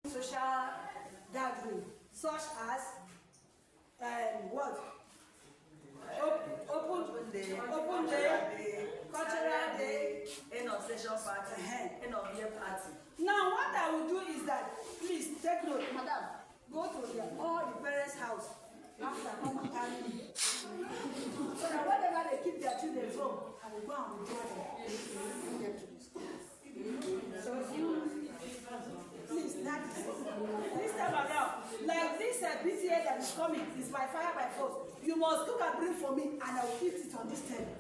social gathering, such as what? Open day, cultural day, end of session party, end of year party. Now, what I will do is that, please take note, madam, go to all the parents' house after come and carry me. So that whenever they keep their children home, I will go and withdraw them. Please, that is this time around, like this PTA that is coming is by fire by force. You must cook and bring for me, and I will eat it on this table.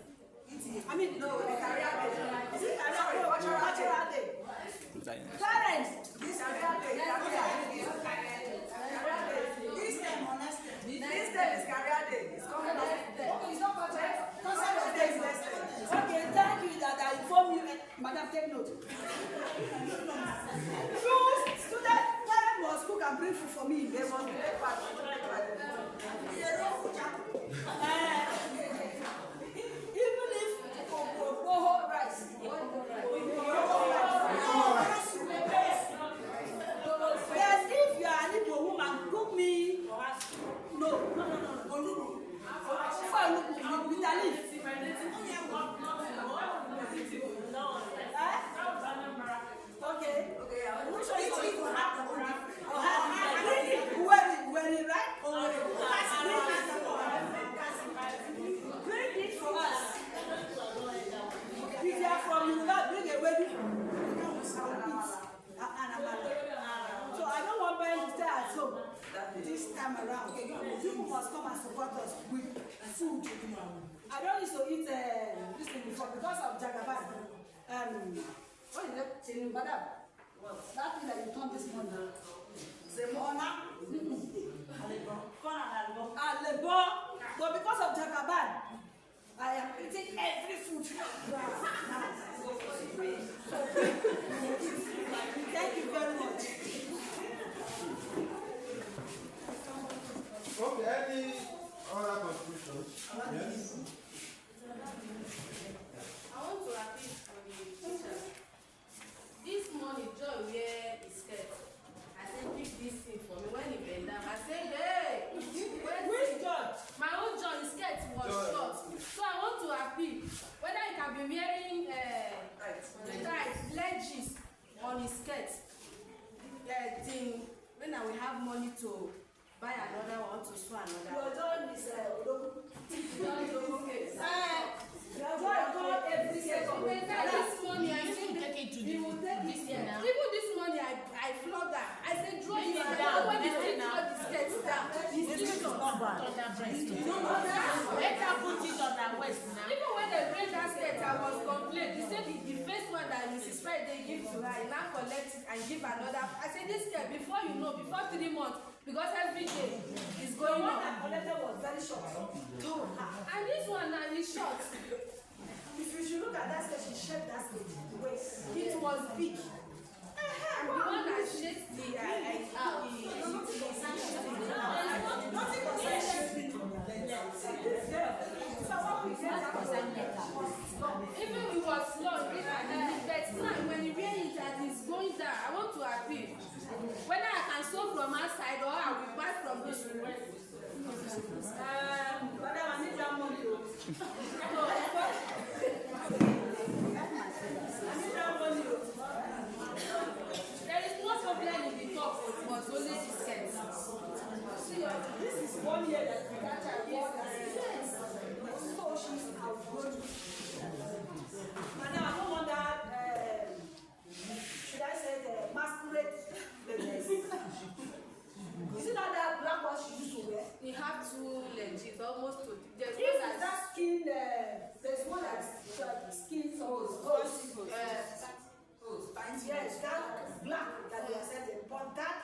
I mean, no, the career day. Is it cultural day? Parents, this career day. This day is career day. It's coming up. Okay, it's not cultural day. Is next day. Okay, thank you that I inform you, madam. Take note. Student, parents must cook and bring food for me. They must make part. Even if rice. Yes, if you are an Igbo woman, cook me. No. Bitter leaf. Okay. Bring it for us. If you are from Yoruba, bring a wedding. So I don't want parents to stay at home this time around. People must come and support us with food. I don't used to eat this thing before because of Jagaban. What is it? Madam? That thing that you turned this morning. Zemona? Alebo. But because of Jagaban, I am eating every food. Thank you very much. Okay, any other contributions? Yes. I want to appeal for the teachers. This morning, Joy wear his skirt. I said, pick this thing for me. When he bent down, I said, hey! Which Joy? My own Joy, his skirt was short. So I want to appeal whether he can be wearing ledges on his skirt. When I will have money to buy another one, to sew another one. Your John is every second. This morning, I think he will take this year now. Even this morning, I flogged her. I said, draw it down. When he said, draw the skirts down, he's not bad. Let her put it on her waist now. Even when they bring that skirt, I was complaining. They said the first one that Mrs. Friday gave to her, I now collect it and give another. I said, this skirt, before 3 months, because every day is going on. The one I collected was very short. And this one now is short. If you should look at that skirt, she shaped that skirt. It was big. And the one that shaped the even it was long, but now when you wear it and it's going down, I want to appeal whether I can sew from outside or I will buy from this room. Madam, I need that money. There is no problem in the top, it was only the skirt. See, this is 1 year that we got her work. Yes. So she's outgrown. Madam, I don't want that, should I say, the masquerade ladies. Is it not that black one she used to wear? We have 2 legit, almost 2. There's If one it's that skin, there's one that's skin yes, that black that they are selling. But that,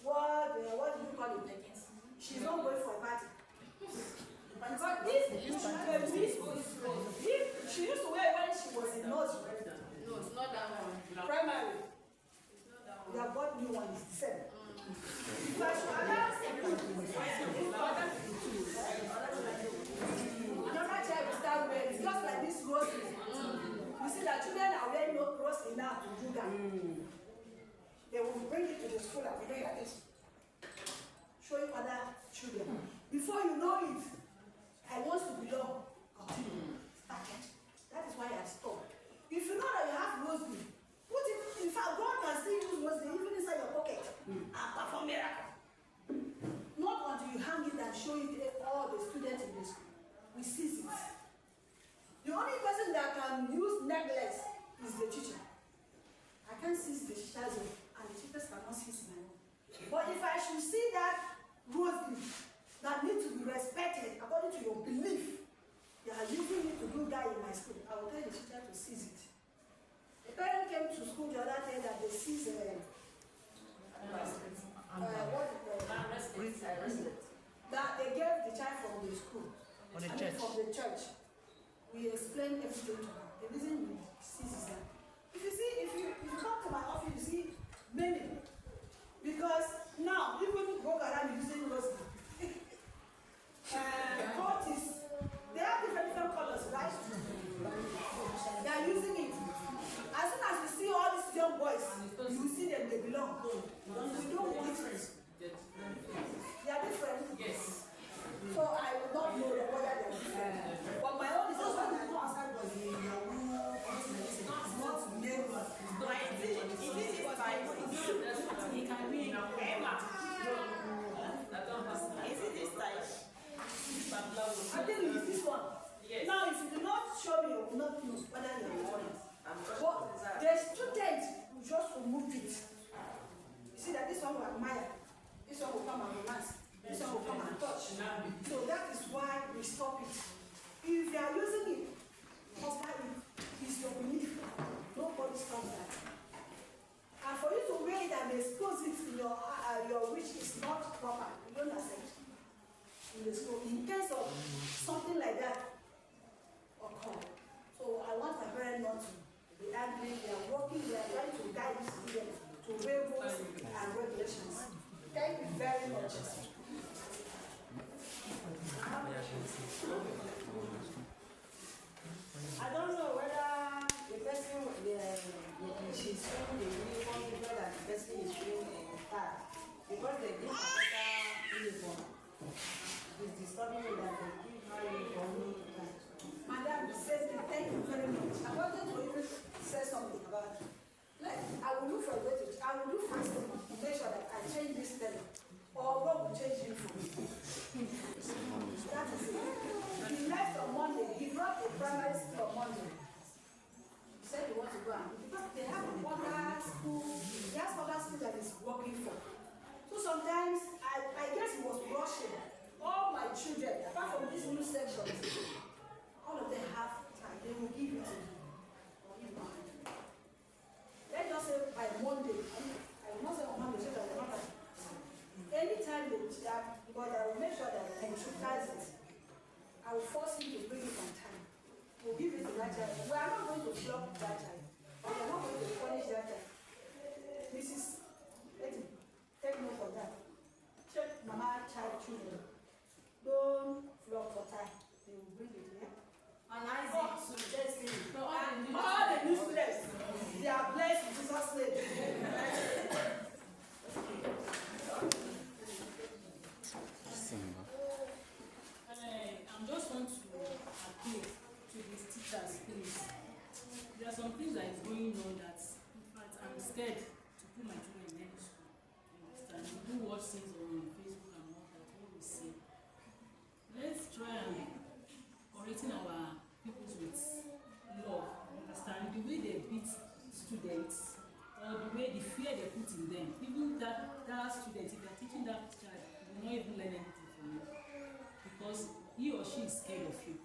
what do you call it? She's not going for a party. But this, if she used to wear when she was in nursery. No, it's not that one. Primary. It's not that one. They have got new ones, the same. Another child will start wearing, it's just like this rosary. You see that children are wearing no rosary now to do that. they will bring it to the school and be doing like this, showing other children. Before you know it, I want to belong. Continue. Started. That is why I stopped. If you know that you have rosary, put it. In fact, God can still use rosary even inside your pocket and perform miracle. Not until you hang it and show it to all the students in the school. We seize it. The only person that can use necklace is the teacher. I can't seize the teacher's own, and the teachers cannot seize my own. But if I should see that rosary that needs to be respected according to your belief, they are using me to do that in my school, I will tell the teacher to seize it. A parent came to school the other day that they seized that they gave the child from the school, from the church. We explained everything to her. The reason we seize is that if you come to my office, you see many, because now people walk around using rosary. Courts, they have different colors, right? They are using it. As soon as you see all these young boys, you will see them, they belong. We don't want it. They are different. Yes. So I will not know whether they are different. But my own is also that I don't understand what they are. I think it's this one. Yes. Now, if you do not show me, you will not know whether you are honest. But the student will just remove it. You see that this one will admire, this one will come and romance, this one will come and touch. So that is why we stop it. If you are using it, offer it. It's your belief. Nobody stops that. And for you to wear it and expose it in your which is not proper, you don't accept. In the school, in case of something like that occur. So I want my parents not to be angry. They are working, they are trying to guide these students to obey rules and regulations. Thank you very much. I don't know whether the person she's showing the uniform bigger than the person is showing a tag, because they give a better uniform. It's disturbing me that they give her uniform. Madam, thank you very much. I wanted to even say something about it. Like, I will look for a way to, I will do first to make sure that I change this thing, or God will change you for me. That is it. He left on Monday. He brought a primary school on Monday. He said he wants to go and because they have other school, he has other school that is working for. So sometimes I guess he was rushing. All my children, apart from this new section, all of them have time. They will give it to you. Let's just say by Monday. I will not say on Monday, so that they're not. Anytime they have, because I will make sure that I computerize it. I will force him to bring it on time. We'll give it to that child. We are not going to flog that child. We are not going to punish that child. Mrs. Letty, take note of that. Check mama child children. Don't flog for time. They will bring it here. And Isaac, so let's see. All the new students, they are blessed in Jesus' name. I just want to appeal to these teachers, please. There are some things that is going on that, in fact, I'm scared to put my children in any school. You understand? We do watch things on Facebook and all that, what we see. Let's try and correcting our pupils with love. Understand? The way they beat students, or the way the fear they put in them. Even that student, if they're teaching that child, will not even learn anything from you. Because he or she is scared of you.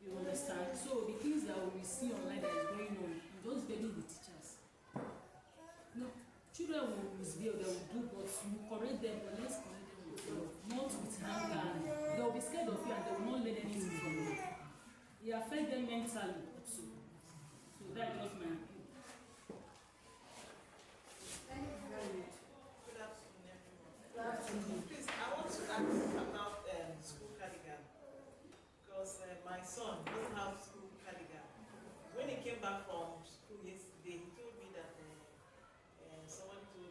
You understand? So the things that we see online that is going on, you just believe the teachers. No, children will misbehave, they will do, but you correct them, but let's correct them with love, not with anger. They will be scared of you and they will not learn anything from you. It affects them mentally too. So that's just my opinion. Thank you very much. Good afternoon, everyone. Please, I want to ask about school cardigan. Because my son doesn't have school cardigan. When he came back from school yesterday, he told me that somebody told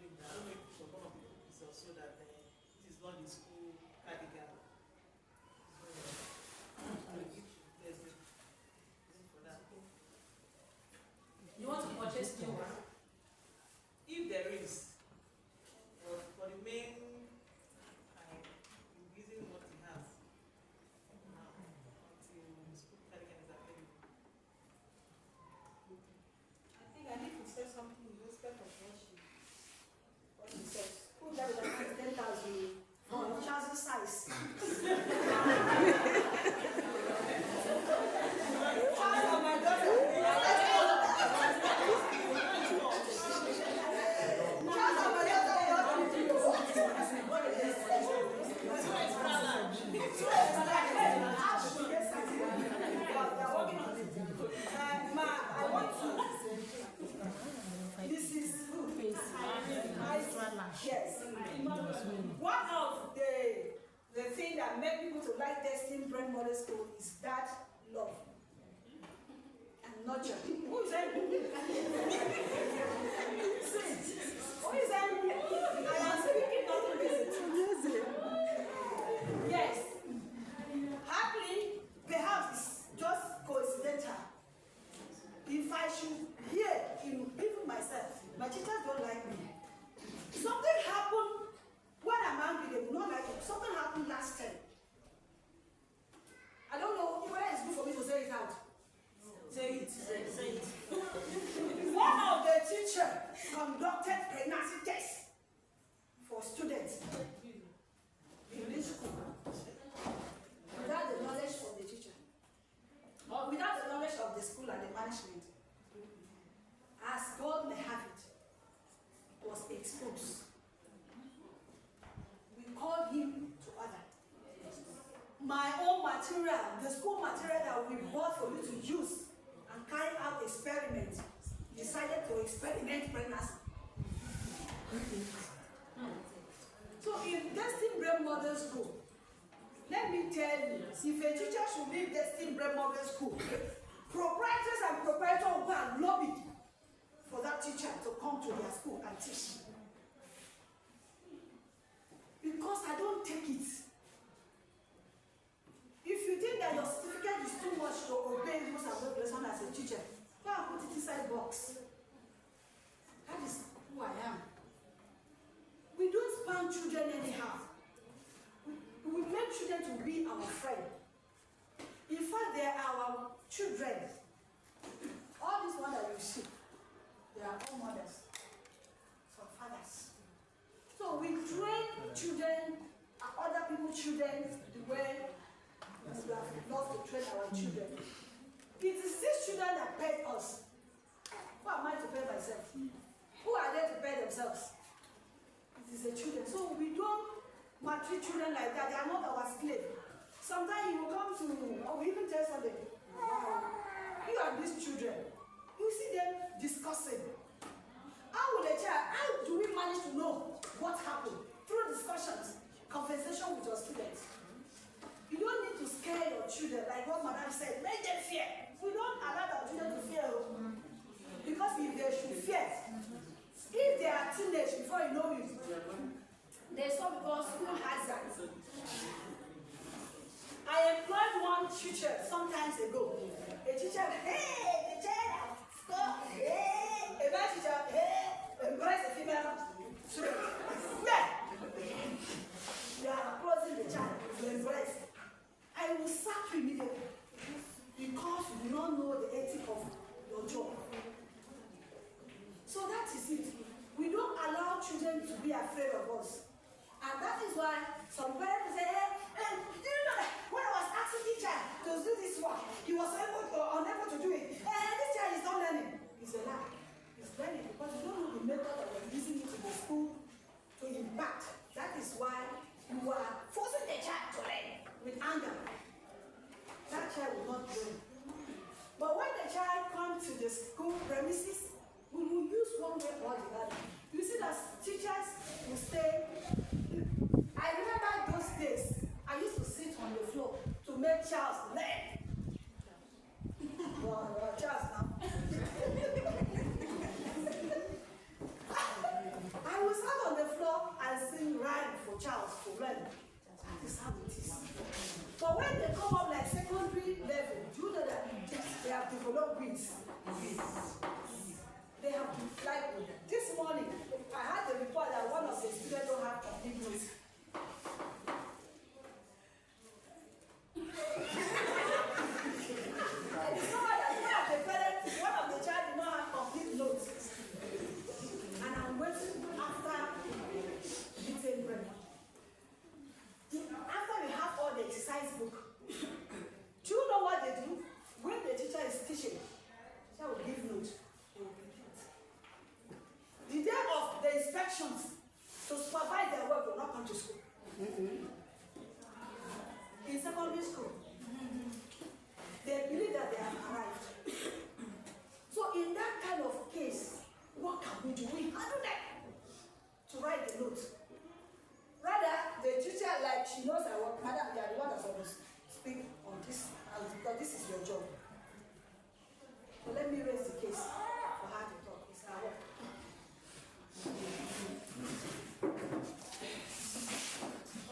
Yes. One of the thing that make people to like Destin Brain Model School is that love and nurture. Who is that? Who is that? I am speaking nothing busy. Yes. Happily, perhaps it's just coincidental. If I should hear even myself, my teachers don't like me. Something happened when I'm angry, they will not like it. Something happened last time. I don't know whether it's good for me to say it out. Say it. Say it. One of the teachers conducted pregnancy tests for students in this school without the knowledge of the teacher, or without the knowledge of the school and the management. As God may have it, was exposed. We called him to order. My own material, the school material that we bought for you to use and carry out experiments, decided to experiment pregnancy. So in Destin Brain Model School, let me tell you, if a teacher should leave Destin Brain Model School, proprietors and proprietors will go and lobby for that teacher to come to their school and teach. Because I don't take it. If you think that your certificate is too much to obey rules and regulations as a teacher, go and put it inside box. That is who I am. We don't span children anyhow. We make children to be our friend. In fact, they are our children. All these ones that you see, they are all mothers, some fathers. So we train children, other people's children, the way we have loved to train our children. It is these children that pay us. Who am I to pay myself? Who are they to pay themselves? It is the children. So we don't maltreat children like that. They are not our slave. Sometimes you will come to, or we even tell somebody, wow, you are these children. You see them discussing. How will a child, how do we manage to know what happened? Through discussions, conversation with your students. You don't need to scare your children, like what Madam said, make them fear. We don't allow our children to fear. Because if they should fear, if they are teenage before you know it, there's something called school hazard. I employed one teacher sometimes ago. A teacher, hey, the child, stop, hey, a bad teacher, hey, embrace the female student. Yeah. You are approaching the child to embrace. I will sack you immediately because you do not know the ethic of your job. So that is it. We don't allow children to be afraid of us. And that is why some parents say, hey, do you know that when I was asking teacher to do this work, he was unable to do it. This child is not learning. It's a lie. He's learning because you don't know the method that we're using it in the school to impact. That is why you are forcing the child to learn with anger. That child will not learn. But when the child comes to the school premises, we will use one way or the other. You see that teachers will say, I remember those days, I used to sit on the floor to make Charles learn. Charles now. I will stand on the floor and sing rhyme for Charles to learn. That is how it is. But when they come up like secondary level, do you know that they have developed wings? They have, like this morning, I had the report that one of the students don't have complete notes. I discovered that one of the parents, one of the child did not have complete notes. And I'm waiting after detailed break. After we have all the exercise book, do you know what they do? When the teacher is teaching, the teacher will give notes. The day of the inspections to supervise their work will not come to school. In secondary school, they believe that they have arrived. So in that kind of case, what can we do? We handle them to write the note. truth. Rather, the teacher, like, she knows her work. Madam, you are the one that's supposed to speak on this, and because this is your job. So let me raise the case for her to talk. It's her work.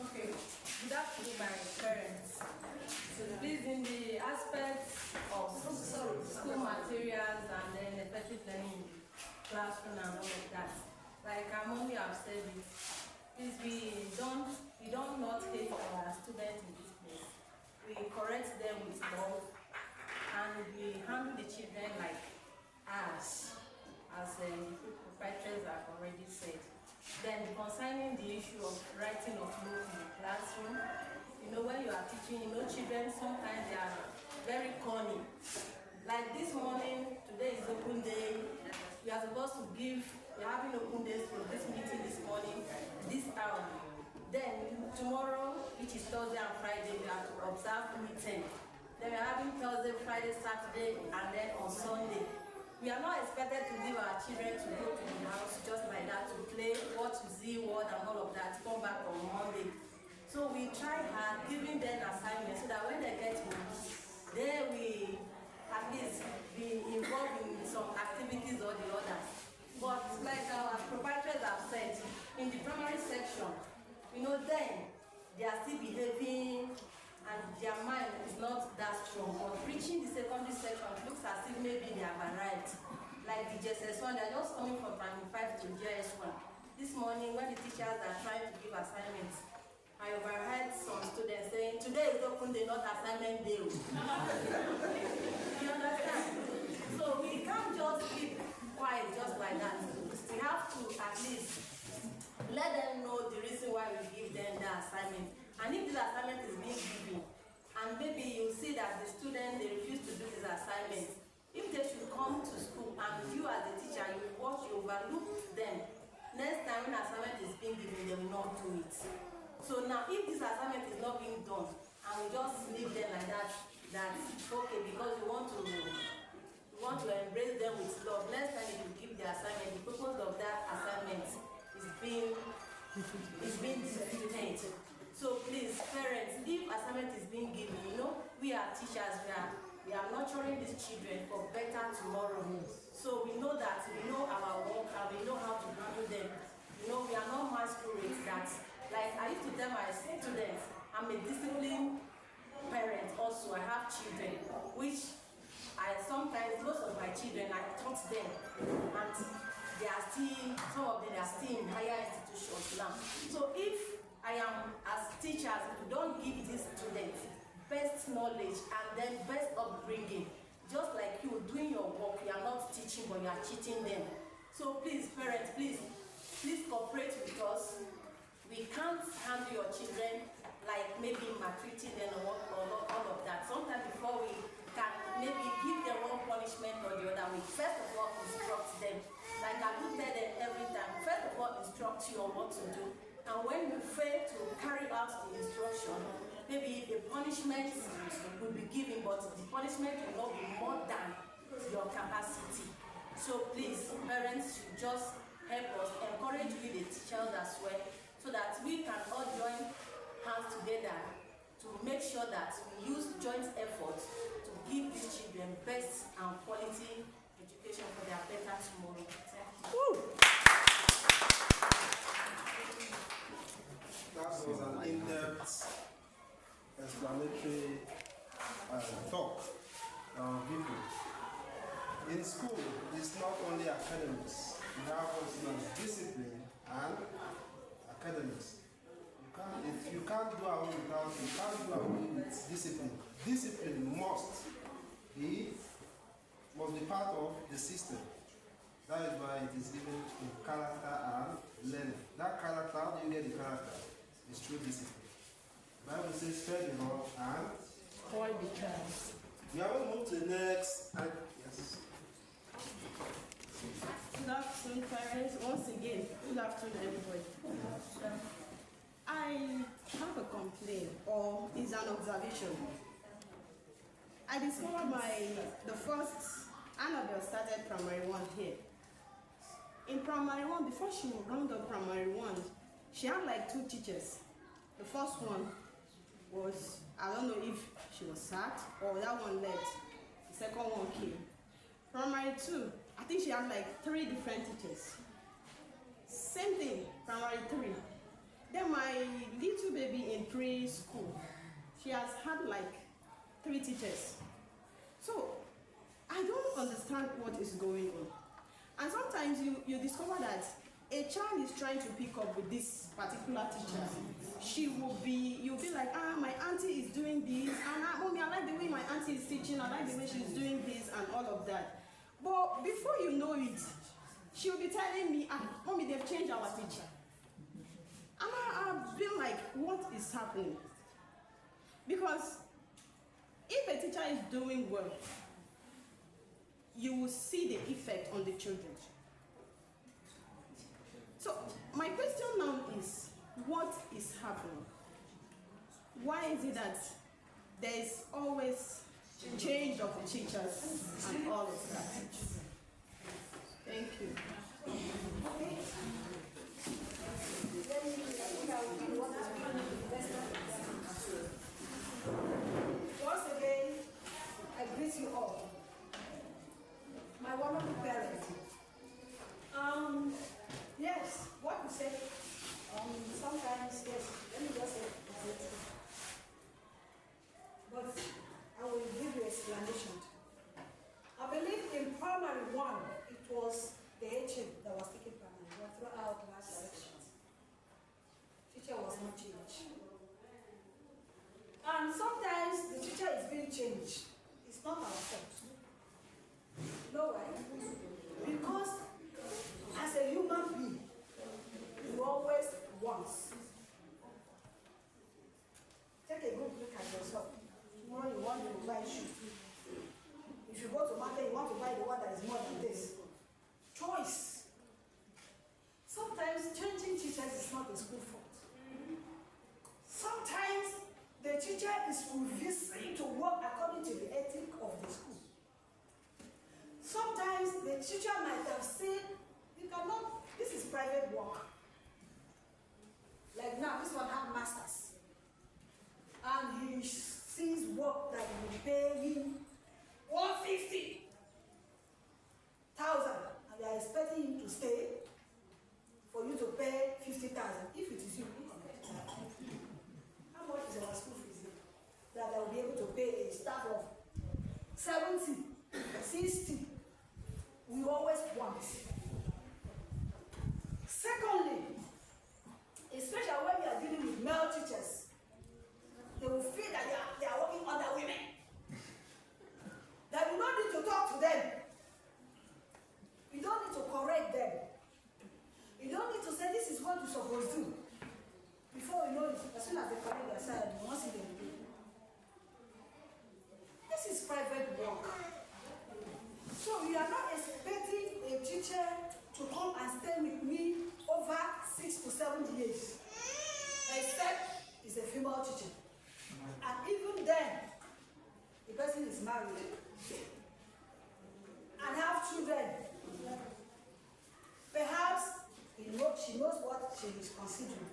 Okay, good afternoon, my parents. So please, in the aspects of school materials and then effective learning in the classroom and all of that, like Amoni have said it, please, we don't not hate our students in this place. We correct them with love and we handle the children like us, as the proprietors have already said. Then concerning the issue of writing of notes in the classroom, you know, when you are teaching, you know, children sometimes they are very corny. Like this morning, today is open day. We are supposed to give, we are having open days for this meeting this morning, this hour. Then tomorrow, which is Thursday and Friday, we have to observe meeting. Then we are having Thursday, Friday, Saturday, and then on Sunday. We are not expected to leave our children to go to the house just like that, to play, watch Z word and all of that, come back on Monday. So we try hard, giving them assignments so that when they get home, they will at least be involved in some activities or the others. But like our proprietors have said, in the primary section, you know, then they are still behaving and their mind is not that strong. But reaching the secondary section, it looks as if maybe they have arrived. Like the JSS1, they are just coming from primary 5 to JS1. This morning, when the teachers are trying to give assignments, I overheard some students saying, today is open day, not assignment day. You understand? So we can't just keep quiet just like that. We have to at least let them know the reason why we give them the assignment. And if this assignment is being given, and maybe you see that the student, they refuse to do this assignment, if they should come to school and you as a teacher, you watch, you overlook them, next time when assignment is being given, they will not do it. So now if this assignment is not being done, and we just leave them like that, that's okay, because we want to embrace them with love. Next time if you give the assignment, the purpose of that assignment is being disputed. So please, parents, if assignment is being given, you know, we are teachers, we are nurturing these children for better tomorrow. So we know that, we know our work and we know how to handle them. You know, we are not masquerades that, like I used to tell my students, I'm a disciplined parent also. I have children, which I sometimes, most of my children, I taught them, and they are still, some of them are still in higher institutions now. So if I am, as teachers, if you don't give these students best knowledge and then best upbringing, just like you doing your work, you are not teaching but you are cheating them. So please, parents, please cooperate with us. We can't handle your children like maybe maltreating them or all of that. Sometimes before we can maybe give them one punishment or the other, we first of all instruct them. Like I do tell them every time, first of all instruct you on what to do. And when you fail to carry out the instruction, maybe the punishment will be given, but the punishment will not be more than your capacity. So please, parents should just help us, encourage we the teachers as well, so that we can all join hands together to make sure that we use joint effort to give these children best and quality education for their better tomorrow. That was an in-depth explanatory talk people. In school, it's not only academics. You have also discipline and academics. You can't do away with discipline. Discipline must be part of the system. That is why it is given in character and learning. That character, how do you get the character? It's through discipline. The Bible says, fear the Lord and Avoid the child. we are going to move to the next. Yes. Good afternoon, parents. Once again, good afternoon, everybody. I have a complaint, or is an observation. I discovered the first Annabelle started primary 1 here. In primary 1, before she rounded up primary 1, she had like 2 teachers. The first one was, I don't know if she was sacked or that one left. The second one came. Primary 2, I think she had like 3 different teachers. Same thing, primary 3. Then my little baby in preschool, she has had like 3 teachers. So I don't understand what is going on. And sometimes you discover that a child is trying to pick up with this particular teacher. You'll be like, my auntie is doing this, and mommy, I like the way my auntie is teaching, I like the way she's doing this and all of that. But before you know it, she'll be telling me, mommy, they've changed our teacher. And I've been like, what is happening? Because if a teacher is doing well, you will see the effect on the children. So my question now is, what is happening? Why is it that there is always change of the teachers and all of that? Thank you. Once again, I greet you all. My wonderful parents. Yes, what you said, sometimes, yes, let me just say it. But I will give you explanation. I believe in primary 1, it was the HM that was taking primary 1 throughout last sections. Teacher was not changed. And sometimes the teacher is being changed. It's not our fault. No way. Because as a human being, you always want. Take a good look at yourself. Tomorrow you want to buy shoes. If you go to market, you want to buy the one that is more than this. Choice. Sometimes changing teachers is not a school fault. Sometimes the teacher is refusing to work according to the ethic of the school. Sometimes the teacher might have said, you cannot, this is private work. Like now, this one has masters. And he sees work that will pay him 150,000. And they are expecting him to stay for you to pay 50,000. If it is you, how much is our school fees here? That I will be able to pay a staff of 70, 60. We always want. Secondly, especially when we are dealing with male teachers, they will feel that they are working under women. That we don't need to talk to them. We don't need to correct them. You don't need to say this is what you're supposed to do. Before you know it, as soon as they correct their side, you won't see them do. This is private work. So you are not expecting a teacher to come and stay with me over 6 to 7 years. Except it's a female teacher. And even then, the person is married and have children. Perhaps she knows what she is considering.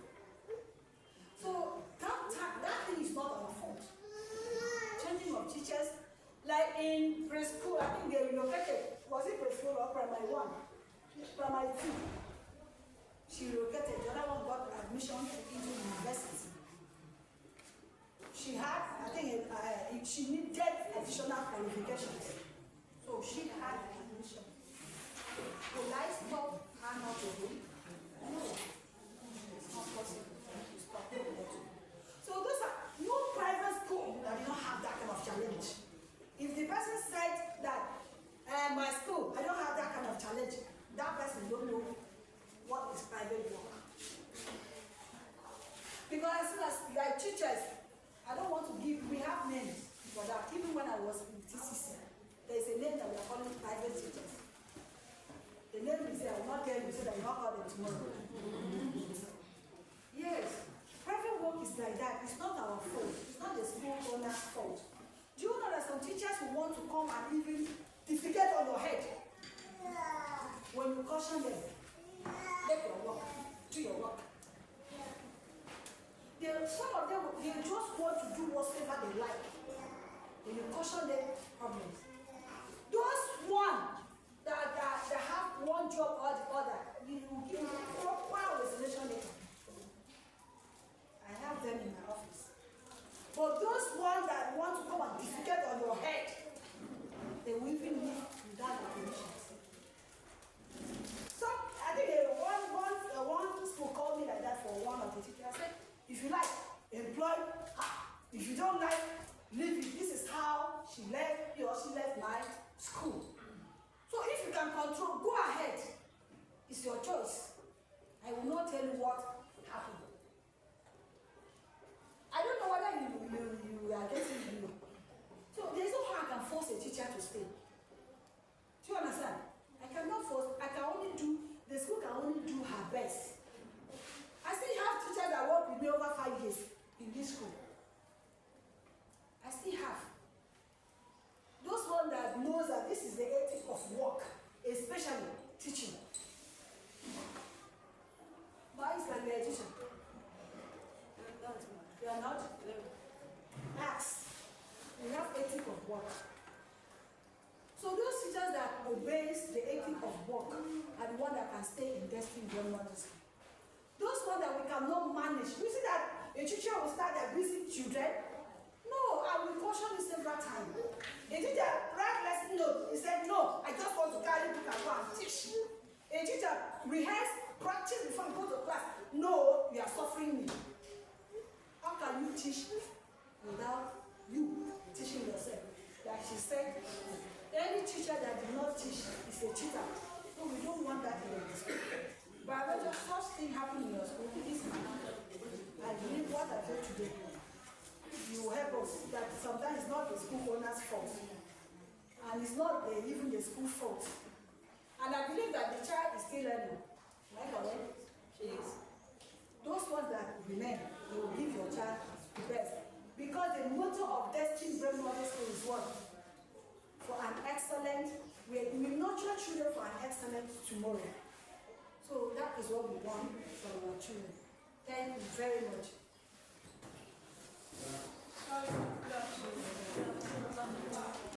So that thing is not our fault. Changing of teachers, like in preschool, I think they relocated. Was it preschool or primary 1? Primary 2. She relocated. The other one got admission into university. She had, I think, she needed additional qualifications. So she had admission. The light stop her not to do. No, it's not possible to stop her. So those are no private school that do not have that kind of challenge. If the person said that my school, I don't have that kind of challenge, that person don't know what is private work. Because as soon as like teachers, I don't want to give, we have names for that. Even when I was in TCC, there is a name that we are calling private teachers. The name is there, I will not tell you so that you not call them tomorrow. Yes, private work is like that. It's not our fault. It's not the school owner's fault. Do you know that some teachers who want to come and even defecate on your head? When you caution them, take your work, do your work. caution them problems. Those one that have one job or the other, you give them proper resolution letter. I have them in my office. But those ones that want to come and defecate on your head, they will even leave without the permission. So I think one school called me like that for one of the teachers. I said, if you like, employ her. If you don't like, leave it. This is how she left, he or she left my school. So if you can control, go ahead. It's your choice. I will not tell you what happened. I don't know whether you are getting me. So there's no how I can force a teacher to stay. Do you understand? I cannot force, the school can only do her best. I still have teachers that work with me over 5 years in this school. I still have. Those ones that knows that this is the ethic of work, especially teaching. Why is like a teacher? You are not? Ask. We have ethic of work. So those teachers that obeys the ethic of work are the ones that can stay in destined grammar school. Those ones that we cannot manage. You see that a teacher will start abusing children? No, I will caution you several times. A teacher write lesson note. He said, no, I just want to carry book and go and teach. A teacher rehearse, practice before you go to class. No, you are suffering me. How can you teach without you teaching yourself? Like she said, any teacher that did not teach is a cheater. So we don't want that in the school. But when just such thing happen in your school, this I believe what I said today, you will help us that sometimes it's not the school owner's fault. And it's not even the school fault. And I believe that the child is still learning. Like I went, she is. Those ones that remain, you will give your child the best. Because the motto of Destined Brain Model School is what? For an excellent, we nurture children for an excellent tomorrow. So that is what we want from our children. Thank you very much.